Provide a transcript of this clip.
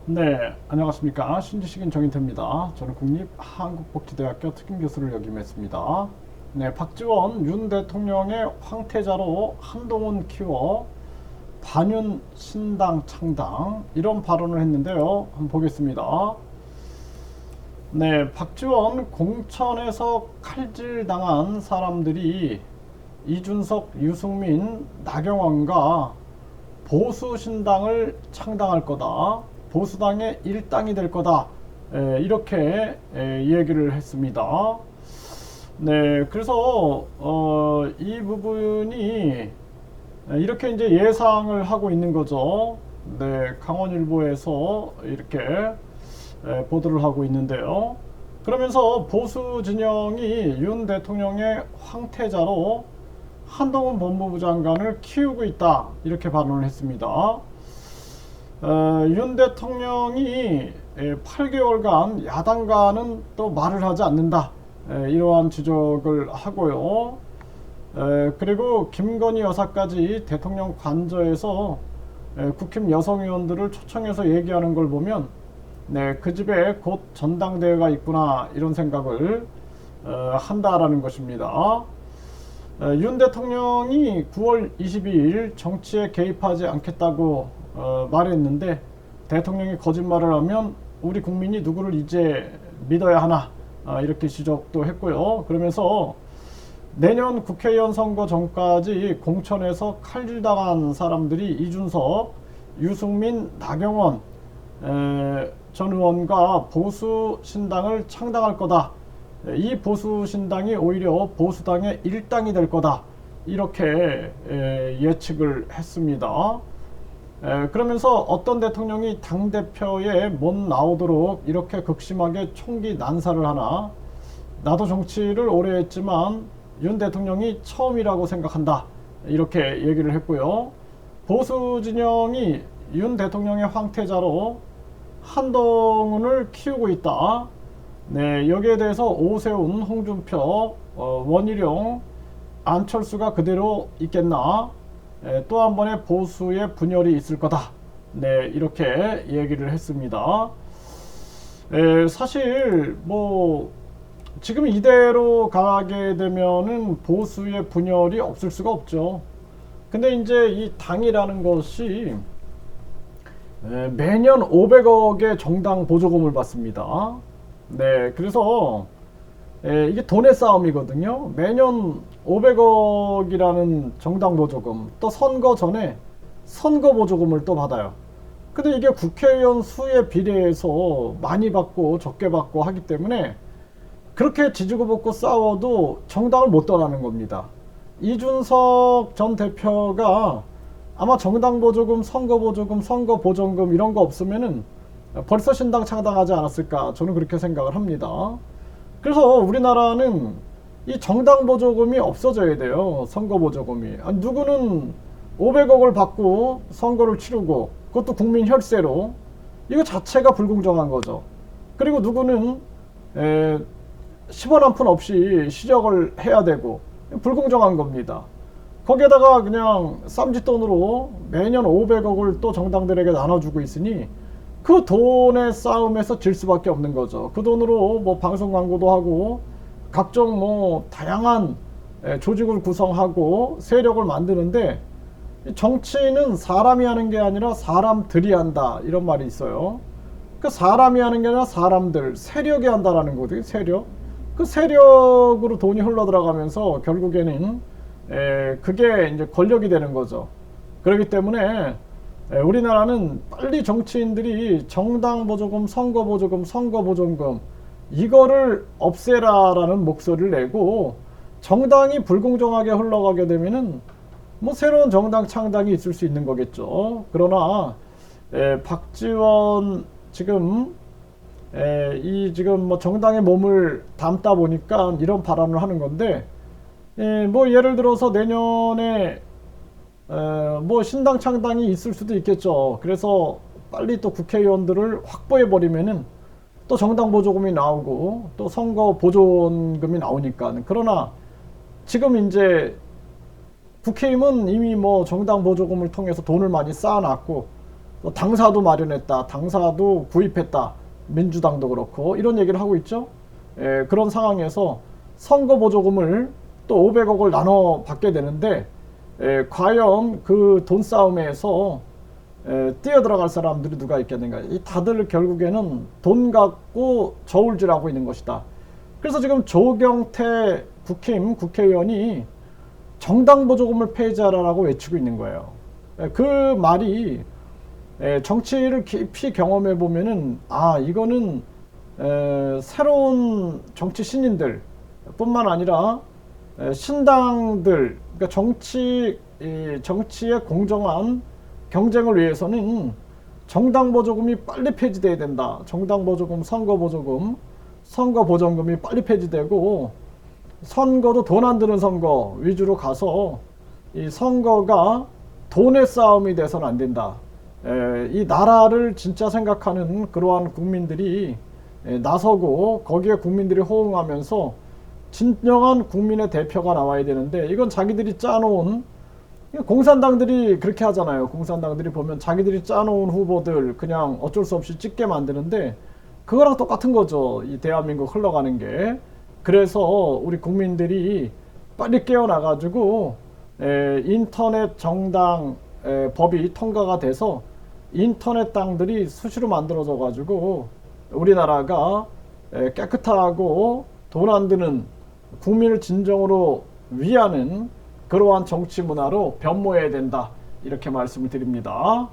네, 안녕하십니까. 신지식인 정인태입니다. 저는 국립한국복지대학교 특임교수를 역임했습니다. 네, 박지원 윤 대통령의 황태자로 한동훈 키워 반윤 신당 창당 이런 발언을 했는데요. 한번 보겠습니다. 네, 박지원 공천에서 칼질당한 사람들이 이준석, 유승민, 나경원과 보수신당을 창당할 거다. 보수당의 일당이 될 거다. 이렇게 얘기를 했습니다. 네, 그래서 이 부분이 이렇게 이제 예상을 하고 있는 거죠. 네, 강원일보에서 이렇게 보도를 하고 있는데요. 그러면서 보수 진영이 윤 대통령의 황태자로 한동훈 법무부 장관을 키우고 있다 이렇게 발언을 했습니다. 윤 대통령이 8개월간 야당과는 또 말을 하지 않는다 이러한 지적을 하고요. 그리고 김건희 여사까지 대통령 관저에서 국힘 여성의원들을 초청해서 얘기하는 걸 보면 네, 그 집에 곧 전당대회가 있구나 이런 생각을 한다라는 것입니다. 윤 대통령이 9월 22일 정치에 개입하지 않겠다고 말했는데 대통령이 거짓말을 하면 우리 국민이 누구를 이제 믿어야 하나 이렇게 지적도 했고요. 그러면서 내년 국회의원 선거 전까지 공천에서 칼질당한 사람들이 이준석, 유승민, 나경원 전 의원과 보수 신당을 창당할 거다. 이 보수 신당이 오히려 보수당의 일당이 될 거다. 이렇게 예측을 했습니다. 그러면서 어떤 대통령이 당대표에 못 나오도록 이렇게 극심하게 총기 난사를 하나. 나도 정치를 오래 했지만 윤 대통령이 처음이라고 생각한다. 이렇게 얘기를 했고요. 보수 진영이 윤 대통령의 황태자로 한동훈을 키우고 있다. 네, 여기에 대해서 오세훈, 홍준표, 원희룡, 안철수가 그대로 있겠나? 또 한 번의 보수의 분열이 있을 거다. 네, 이렇게 얘기를 했습니다. 사실 뭐 지금 이대로 가게 되면은 보수의 분열이 없을 수가 없죠. 근데 이제 이 당이라는 것이 매년 500억의 정당 보조금을 받습니다. 네, 그래서 이게 돈의 싸움이거든요. 매년 500억이라는 정당 보조금, 또 선거 전에 선거 보조금을 또 받아요. 근데 이게 국회의원 수에 비례해서 많이 받고 적게 받고 하기 때문에 그렇게 지지고 볶고 싸워도 정당을 못 떠나는 겁니다. 이준석 전 대표가 아마 정당 보조금, 선거 보조금, 선거 보전금 이런 거 없으면은 벌써 신당 창당하지 않았을까 저는 그렇게 생각을 합니다. 그래서 우리나라는 이 정당 보조금이 없어져야 돼요. 선거 보조금이. 아니, 누구는 500억을 받고 선거를 치르고 그것도 국민 혈세로 이거 자체가 불공정한 거죠. 그리고 누구는 10원 한 푼 없이 시적을 해야 되고 불공정한 겁니다. 거기에다가 그냥 쌈짓돈으로 매년 500억을 또 정당들에게 나눠주고 있으니 그 돈의 싸움에서 질 수밖에 없는 거죠. 그 돈으로 뭐 방송 광고도 하고 각종 뭐 다양한 조직을 구성하고 세력을 만드는데 정치는 사람이 하는 게 아니라 사람들이 한다 이런 말이 있어요. 그 사람이 하는 게 아니라 사람들, 세력이 한다라는 거거든요. 세력. 그 세력으로 돈이 흘러 들어가면서 결국에는 그게 이제 권력이 되는 거죠. 그렇기 때문에 우리나라는 빨리 정치인들이 정당 보조금, 선거 보조금, 선거 보전금 이거를 없애라라는 목소리를 내고 정당이 불공정하게 흘러가게 되면은 뭐 새로운 정당 창당이 있을 수 있는 거겠죠. 그러나 박지원 지금 이 지금 뭐 정당의 몸을 담다 보니까 이런 발언을 하는 건데 뭐 예를 들어서 내년에 뭐 신당 창당이 있을 수도 있겠죠. 그래서 빨리 또 국회의원들을 확보해 버리면은 또 정당 보조금이 나오고 또 선거 보존금이 나오니까. 그러나 지금 이제 국회의원은 이미 뭐 정당 보조금을 통해서 돈을 많이 쌓아놨고 또 당사도 마련했다, 당사도 구입했다, 민주당도 그렇고 이런 얘기를 하고 있죠. 그런 상황에서 선거 보조금을 또 500억을 나눠 받게 되는데 과연 그 돈 싸움에서 뛰어들어갈 사람들이 누가 있겠는가. 이 다들 결국에는 돈 갖고 저울질하고 있는 것이다. 그래서 지금 조경태 국회의원이 정당 보조금을 폐지하라고 외치고 있는 거예요. 그 말이 정치를 깊이 경험해 보면은 이거는 새로운 정치 신인들 뿐만 아니라 신당들, 그러니까 정치의 공정한 경쟁을 위해서는 정당 보조금이 빨리 폐지돼야 된다. 정당 보조금, 선거 보조금, 선거 보전금이 빨리 폐지되고 선거도 돈 안 드는 선거 위주로 가서 이 선거가 돈의 싸움이 돼서는 안 된다. 이 나라를 진짜 생각하는 그러한 국민들이 나서고 거기에 국민들이 호응하면서 진정한 국민의 대표가 나와야 되는데 이건 자기들이 짜놓은 공산당들이 그렇게 하잖아요. 공산당들이 보면 자기들이 짜놓은 후보들 그냥 어쩔 수 없이 찍게 만드는데 그거랑 똑같은 거죠. 이 대한민국 흘러가는 게. 그래서 우리 국민들이 빨리 깨어나가지고 인터넷 정당 법이 통과가 돼서 인터넷 당들이 수시로 만들어져 가지고 우리나라가 깨끗하고 돈 안 드는 국민을 진정으로 위하는 그러한 정치 문화로 변모해야 된다. 이렇게 말씀을 드립니다.